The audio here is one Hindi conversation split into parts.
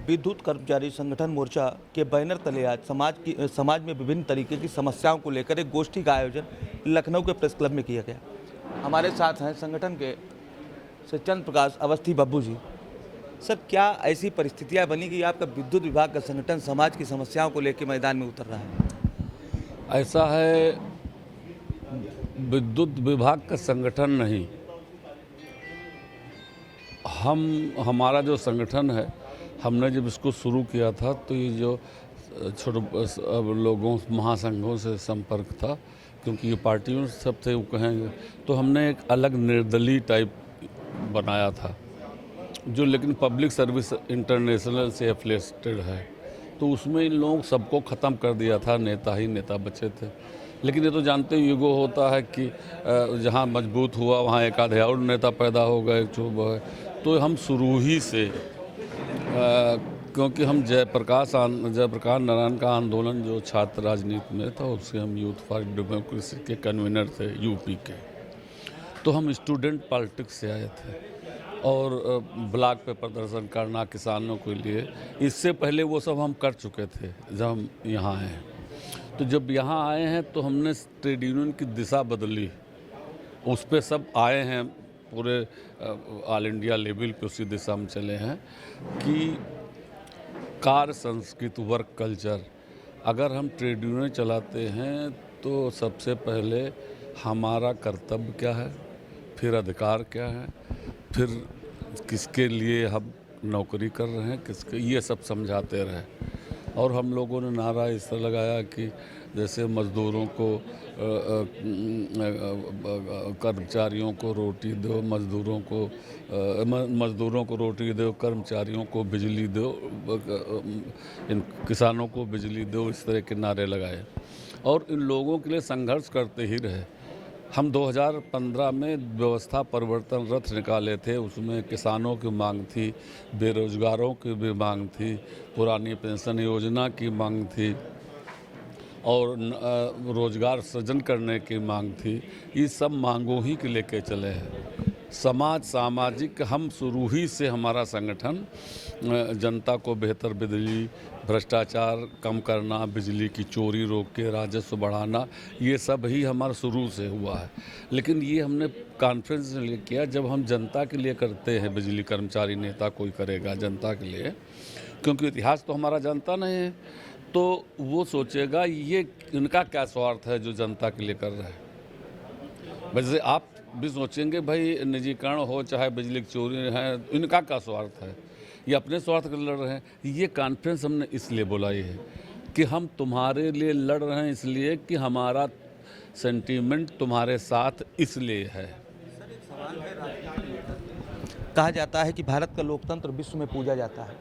विद्युत कर्मचारी संगठन मोर्चा के बैनर तले आज समाज में विभिन्न तरीके की समस्याओं को लेकर एक गोष्ठी का आयोजन लखनऊ के प्रेस क्लब में किया गया। हमारे साथ हैं संगठन के से चंद्र प्रकाश अवस्थी बब्बू जी। सर, क्या ऐसी परिस्थितियां बनी कि आपका विद्युत विभाग का संगठन समाज की समस्याओं को लेकर मैदान में उतर रहा है? ऐसा है, विद्युत विभाग का संगठन नहीं, हमारा जो संगठन है, हमने जब इसको शुरू किया था तो ये जो छोटे लोगों महासंघों से संपर्क था, क्योंकि ये पार्टियों सब थे वो कहेंगे, तो हमने एक अलग निर्दलीय टाइप बनाया था जो लेकिन पब्लिक सर्विस इंटरनेशनल से एफिलिएटेड है। तो उसमें इन लोगों सबको ख़त्म कर दिया था, नेता ही नेता बचे थे। लेकिन ये तो जानते ही युगो होता है कि जहाँ मजबूत हुआ वहाँ एक आधे और नेता पैदा हो गए चुप है। तो हम शुरू ही से क्योंकि हम जयप्रकाश नारायण का आंदोलन जो छात्र राजनीति में था, उससे हम यूथ फॉर डेमोक्रेसी के कन्वीनर थे यूपी के। तो हम स्टूडेंट पॉलिटिक्स से आए थे और ब्लॉक पे प्रदर्शन करना किसानों के लिए, इससे पहले वो सब हम कर चुके थे जब हम यहाँ आए हैं। तो जब यहाँ आए हैं तो हमने ट्रेड यूनियन की दिशा बदली, उस पर सब आए हैं, पूरे ऑल इंडिया लेवल पे उसी दिशा में चले हैं कि कार्य संस्कृति वर्क कल्चर। अगर हम ट्रेड यूनियन चलाते हैं तो सबसे पहले हमारा कर्तव्य क्या है, फिर अधिकार क्या है, फिर किसके लिए हम नौकरी कर रहे हैं, किसके, ये सब समझाते रहे। और हम लोगों ने नारा इस तरह लगाया कि जैसे मज़दूरों को कर्मचारियों को रोटी दो, मज़दूरों को रोटी दो, कर्मचारियों को बिजली दो, इन किसानों को बिजली दो, इस तरह के नारे लगाए और इन लोगों के लिए संघर्ष करते ही रहे। हम 2015 में व्यवस्था परिवर्तन रथ निकाले थे, उसमें किसानों की मांग थी, बेरोजगारों की भी मांग थी, पुरानी पेंशन योजना की मांग थी और रोजगार सृजन करने की मांग थी। ये सब मांगों ही के लेके चले हैं। सामाजिक हम शुरू ही से हमारा संगठन जनता को बेहतर बिजली, भ्रष्टाचार कम करना, बिजली की चोरी रोक के राजस्व बढ़ाना, ये सब ही हमारा शुरू से हुआ है। लेकिन ये हमने कॉन्फ्रेंस में किया जब हम जनता के लिए करते हैं, बिजली कर्मचारी नेता कोई करेगा जनता के लिए, क्योंकि इतिहास तो हमारा जानता नहीं है, तो वो सोचेगा ये इनका क्या स्वार्थ है जो जनता के लिए कर रहे हैं। वैसे आप भी सोचेंगे भाई निजीकरण हो चाहे बिजली की चोरी है, इनका क्या स्वार्थ है, ये अपने स्वार्थ के लड़ रहे हैं। ये कॉन्फ्रेंस हमने इसलिए बुलाई है कि हम तुम्हारे लिए लड़ रहे हैं, इसलिए कि हमारा सेंटीमेंट तुम्हारे साथ इसलिए है। कहा जाता है कि भारत का लोकतंत्र विश्व में पूजा जाता है,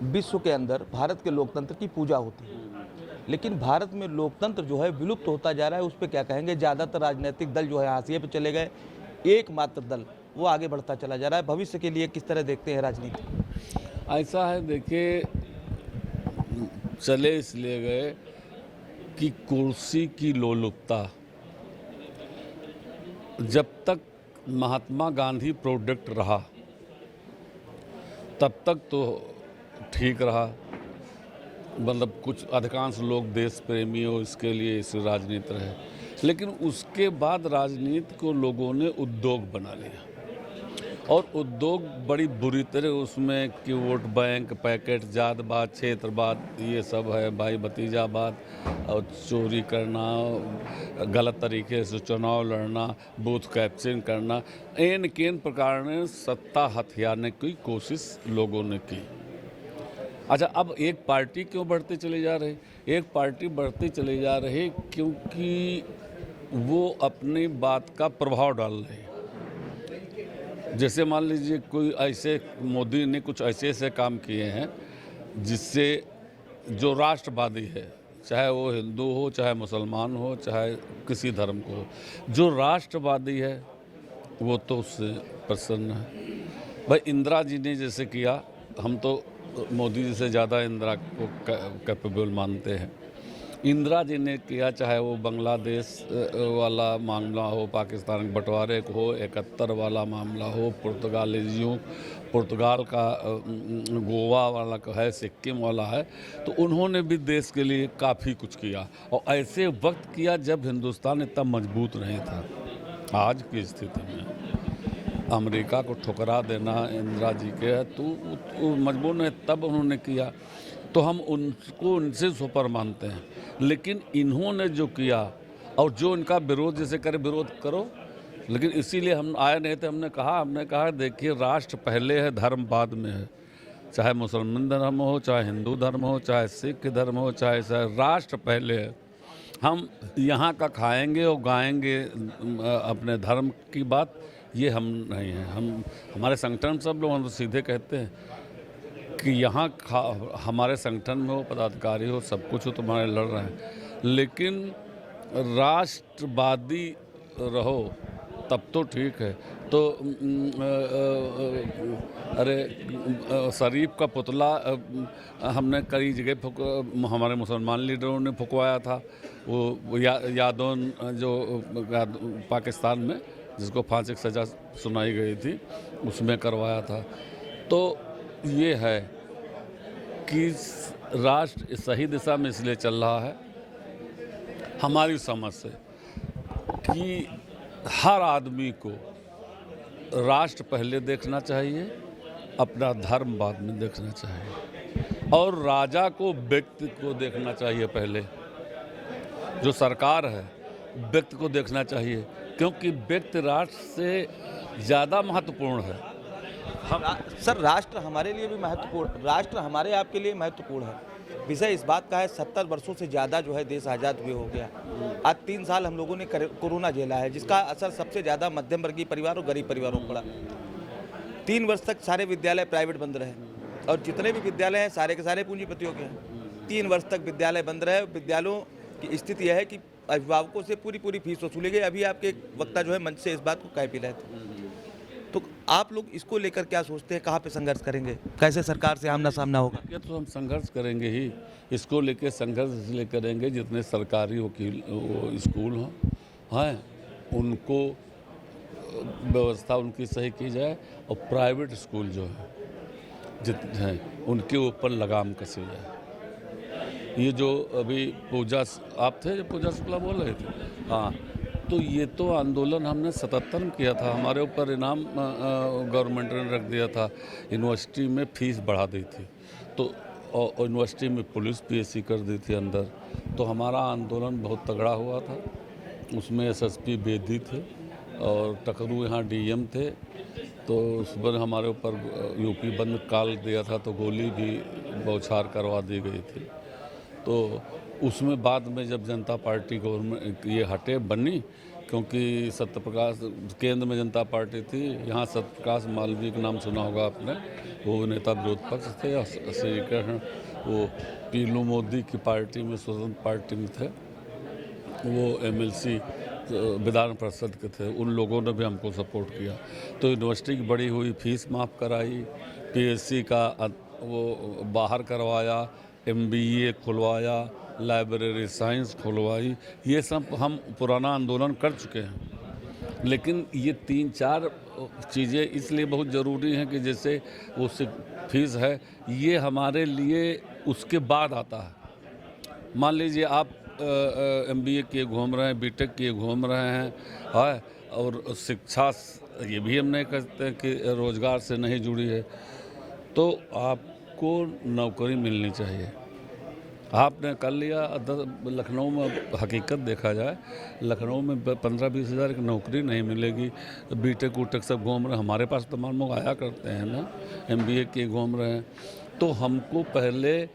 विश्व के अंदर भारत के लोकतंत्र की पूजा होती है, लेकिन भारत में लोकतंत्र जो है विलुप्त होता जा रहा है। उस पर क्या कहेंगे? ज़्यादातर राजनीतिक दल जो है हाशिए पे चले गए, एकमात्र दल वो आगे बढ़ता चला जा रहा है। भविष्य के लिए किस तरह देखते हैं राजनीति? ऐसा है, देखिए, चले इसलिए गए कि कुर्सी की लोलुपता, जब तक महात्मा गांधी प्रोडक्ट रहा तब तक तो ठीक रहा, मतलब कुछ अधिकांश लोग देश प्रेमी हो इसके लिए इस राजनीति रहे। लेकिन उसके बाद राजनीति को लोगों ने उद्योग बना लिया और उद्योग बड़ी बुरी तरह उसमें कि वोट बैंक, पैकेट, जातवाद, क्षेत्रवाद, ये सब है, भाई भतीजावाद और चोरी करना, गलत तरीके से चुनाव लड़ना, बूथ कैप्चरिंग करना, एन केन प्रकार ने सत्ता हथियाने की कोशिश लोगों ने की। अच्छा, अब एक पार्टी क्यों बढ़ते चले जा रहे? एक पार्टी बढ़ते चले जा रहे क्योंकि वो अपनी बात का प्रभाव डाल रहे हैं। जैसे मान लीजिए कोई ऐसे, मोदी ने कुछ ऐसे काम किए हैं जिससे जो राष्ट्रवादी है, चाहे वो हिंदू हो, चाहे मुसलमान हो, चाहे किसी धर्म को हो, जो राष्ट्रवादी है वो तो उससे प्रसन्न है। भाई इंदिरा जी ने जैसे किया, हम तो मोदी जी से ज़्यादा इंदिरा को कैपेबल मानते हैं, इंदिरा जी ने किया, चाहे वो बांग्लादेश वाला मामला हो, पाकिस्तान के बंटवारे को हो, 71 वाला मामला हो, पुर्तगाल का गोवा वाला का है, सिक्किम वाला है, तो उन्होंने भी देश के लिए काफ़ी कुछ किया और ऐसे वक्त किया जब हिंदुस्तान इतना मजबूत नहीं था। आज की स्थिति में अमेरिका को ठुकरा देना इंदिरा जी के तो मजबूर नहीं, तब उन्होंने किया, तो हम उनको उनसे सुपर मानते हैं। लेकिन इन्होंने जो किया और जो इनका विरोध जैसे करे, विरोध करो, लेकिन इसीलिए हम आए नहीं थे। हमने कहा देखिए, राष्ट्र पहले है, धर्म बाद में है। चाहे मुसलमान धर्म हो, चाहे हिंदू धर्म हो, चाहे सिख धर्म हो, चाहे राष्ट्र पहले है। हम यहाँ का खाएंगे और गाएंगे अपने धर्म की बात, ये हम नहीं हैं। हमारे संगठन सब लोग हम तो सीधे कहते हैं कि यहाँ हमारे संगठन में हो, पदाधिकारी हो, सब कुछ हो, तुम्हारे लड़ रहे हैं, लेकिन राष्ट्रवादी रहो तब तो ठीक है। तो अरे शरीफ का पुतला हमने कई जगह हमारे मुसलमान लीडरों ने फुकवाया था, वो यादों जो पाकिस्तान में जिसको फांसी की सज़ा सुनाई गई थी, उसमें करवाया था। तो ये है कि राष्ट्र सही दिशा में इसलिए चल रहा है हमारी समझ से कि हर आदमी को राष्ट्र पहले देखना चाहिए, अपना धर्म बाद में देखना चाहिए, और राजा को व्यक्ति को देखना चाहिए पहले। जो सरकार है व्यक्ति को देखना चाहिए, क्योंकि व्यक्ति राष्ट्र से ज़्यादा महत्वपूर्ण है। सर, राष्ट्र हमारे लिए भी महत्वपूर्ण, राष्ट्र हमारे आपके लिए महत्वपूर्ण है। विषय इस बात का है, 70 वर्षों से ज़्यादा जो है देश आज़ाद हुए हो गया। आज 3 साल हम लोगों ने कोरोना झेला है, जिसका असर सबसे ज़्यादा मध्यम वर्गीय परिवार और गरीब परिवारों को पड़ा। 3 वर्ष तक सारे विद्यालय प्राइवेट बंद रहे और जितने भी विद्यालय हैं सारे के सारे पूंजीपतियों के हैं। 3 वर्ष तक विद्यालय बंद रहे। विद्यालयों की स्थिति यह है कि अभिभावकों से पूरी फीस वसूली गई। अभी आपके वक्ता जो है मंच से इस बात को कह भी रहे थे। तो आप लोग इसको लेकर क्या सोचते हैं, कहाँ पे संघर्ष करेंगे, कैसे सरकार से आमना सामना होगा? ये तो हम संघर्ष करेंगे ही, इसको लेके संघर्ष इसलिए करेंगे जितने सरकारी वकील स्कूल हैं उनको व्यवस्था उनकी सही की जाए, और प्राइवेट स्कूल जो है जितने हैं उनके ऊपर लगाम कसी जाए। ये जो अभी पूजा आप थे, जो पूजा शुक्ला बोल रहे थे, हाँ, तो ये तो आंदोलन हमने 77 में किया था। हमारे ऊपर इनाम गवर्नमेंट ने रख दिया था, यूनिवर्सिटी में फीस बढ़ा दी थी, तो यूनिवर्सिटी में पुलिस पीएससी कर दी थी अंदर। तो हमारा आंदोलन बहुत तगड़ा हुआ था, उसमें एसएसपी बेदी थे और टकरू यहाँ डीएम थे। तो उस पर हमारे ऊपर यूपी बंद काल दिया था, तो गोली भी बौछार करवा दी गई थी। तो उसमें बाद में जब जनता पार्टी गवर्नमेंट ये हटे बनी, क्योंकि सत्यप्रकाश केंद्र में जनता पार्टी थी, यहाँ सत्यप्रकाश मालवीय का नाम सुना होगा आपने, वो नेता विरोध पक्ष थे, और श्री कृष्ण वो पीलू मोदी की पार्टी में, स्वतंत्र पार्टी में थे, वो एमएलसी विधान परिषद के थे। उन लोगों ने भी हमको सपोर्ट किया। तो यूनिवर्सिटी की बढ़ी हुई फीस माफ़ कराई, पीएससी का वो बाहर करवाया, एमबीए खुलवाया, लाइब्रेरी साइंस खुलवाई। ये सब हम पुराना आंदोलन कर चुके हैं। लेकिन ये 3-4 चीज़ें इसलिए बहुत ज़रूरी हैं कि जैसे वो फीस है, ये हमारे लिए उसके बाद आता है। मान लीजिए आप एमबीए किए घूम रहे हैं, बीटेक किए घूम रहे हैं, और शिक्षा ये भी हम नहीं कहते कि रोज़गार से नहीं जुड़ी है, तो आपको नौकरी मिलनी चाहिए। आपने कर लिया, लखनऊ में हकीकत देखा जाए, लखनऊ में 15-20 हज़ार की नौकरी नहीं मिलेगी। बीटेक वूटेक सब घूम रहे हैं, हमारे पास तमाम लोग आया करते हैं ना, एमबीए किए घूम रहे हैं। तो हमको पहले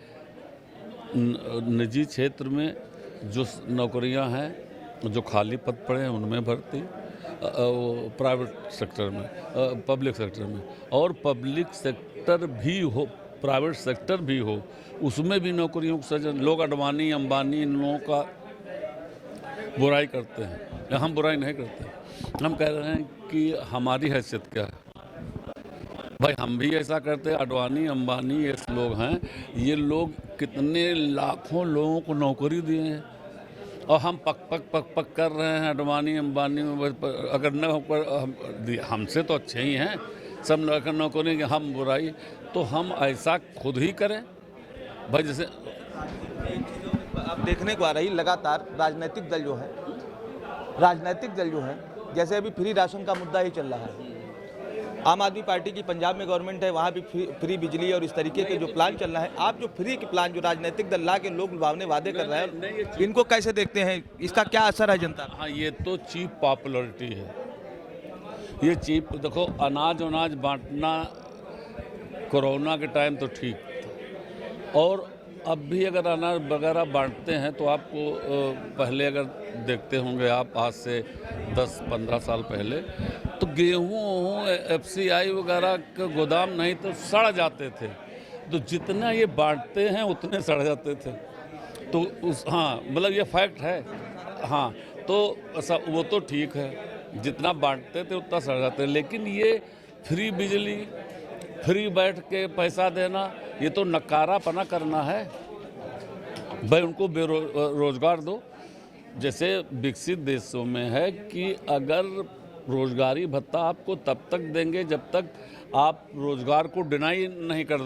निजी क्षेत्र में जो नौकरियां हैं, जो खाली पद पड़े हैं, उनमें भर्ती, प्राइवेट सेक्टर में, पब्लिक सेक्टर में, और पब्लिक सेक्टर भी हो, प्राइवेट सेक्टर भी हो, उसमें भी नौकरियों का सृजन। लोग अडवाणी अंबानी इन लोगों का बुराई करते हैं, हम बुराई नहीं करते। हम कह रहे हैं कि हमारी हैसियत क्या है, भाई हम भी ऐसा करते हैं। अडवाणी अंबानी ये लोग हैं, ये लोग कितने लाखों लोगों को नौकरी दिए हैं और हम पक कर रहे हैं। अडवाणी अंबानी अगर न होकर हमसे तो अच्छे ही हैं सब, अगर नौकरी की हम बुराई, तो हम ऐसा खुद ही करें भाई। जैसे अब देखने को आ रही लगातार राजनीतिक दल जो है जैसे अभी फ्री राशन का मुद्दा ही चल रहा है। आम आदमी पार्टी की पंजाब में गवर्नमेंट है, वहाँ भी फ्री बिजली और इस तरीके के जो प्लान चल रहा है, आप जो फ्री के प्लान जो राजनीतिक दल ला के लोग लुभावने वादे कर रहे हैं, इनको कैसे देखते हैं? इसका क्या असर है जनता पर? हाँ, ये तो चीप पॉपुलरिटी है। ये चीप, देखो अनाज बांटना कोरोना के टाइम तो ठीक था, और अब भी अगर अनाज वगैरह बांटते हैं तो आपको पहले अगर देखते होंगे आप, आज से 10-15 साल पहले, तो गेहूँ FCI वगैरह के गोदाम नहीं तो सड़ जाते थे। तो जितना ये बांटते हैं उतने सड़ जाते थे। तो हाँ, मतलब ये फैक्ट है। हाँ, तो वो तो ठीक है, जितना बांटते थे उतना सड़ जाते। लेकिन ये फ्री बिजली, फ्री बैठ के पैसा देना, ये तो नकारापना करना है भाई। उनको रोजगार दो। जैसे विकसित देशों में है कि अगर रोजगारी भत्ता आपको तब तक देंगे जब तक आप रोजगार को डिनाई नहीं कर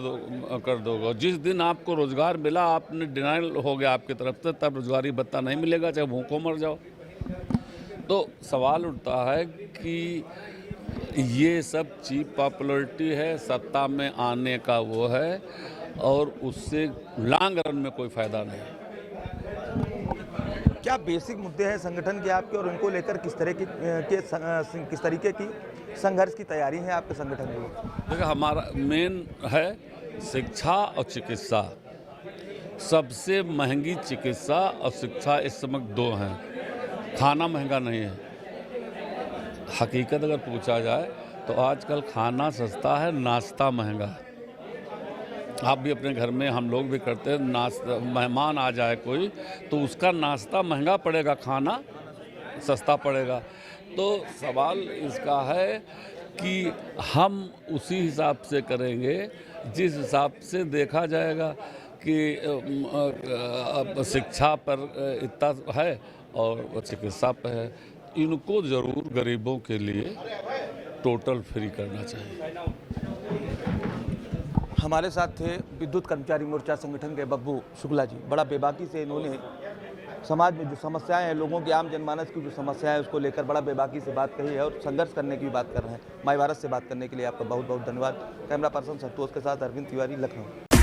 दोगे। जिस दिन आपको रोजगार मिला, आपने डिनाइल हो गया आपकी तरफ से, तब रोजगारी भत्ता नहीं मिलेगा, चाहे भूखों मर जाओ। तो सवाल उठता है कि ये सब चीप पॉपुलरिटी है, सत्ता में आने का वो है, और उससे लॉन्ग रन में कोई फायदा नहीं। क्या बेसिक मुद्दे हैं संगठन के आपके, और उनको लेकर किस तरीके की संघर्ष की तैयारी है आपके संगठन की? देखिए, हमारा मेन है शिक्षा और चिकित्सा। सबसे महंगी चिकित्सा और शिक्षा इस समय दो हैं। खाना महंगा नहीं है। हकीकत अगर पूछा जाए तो आजकल खाना सस्ता है, नाश्ता महंगा है। आप भी अपने घर में, हम लोग भी करते हैं, नाश्ता, मेहमान आ जाए कोई तो उसका नाश्ता महंगा पड़ेगा, खाना सस्ता पड़ेगा। तो सवाल इसका है कि हम उसी हिसाब से करेंगे जिस हिसाब से देखा जाएगा कि शिक्षा पर इतना है और चिकित्सा पर है। इनको ज़रूर गरीबों के लिए टोटल फ्री करना चाहिए। हमारे साथ थे विद्युत कर्मचारी मोर्चा संगठन के बब्बू शुक्ला जी। बड़ा बेबाकी से इन्होंने समाज में जो समस्याएं हैं, लोगों की, आम जनमानस की जो समस्याएं हैं, उसको लेकर बड़ा बेबाकी से बात कही है और संघर्ष करने की भी बात कर रहे हैं। माई भारत से बात करने के लिए आपका बहुत बहुत धन्यवाद। कैमरा पर्सन संतोष के साथ अरविंद तिवारी, लखनऊ।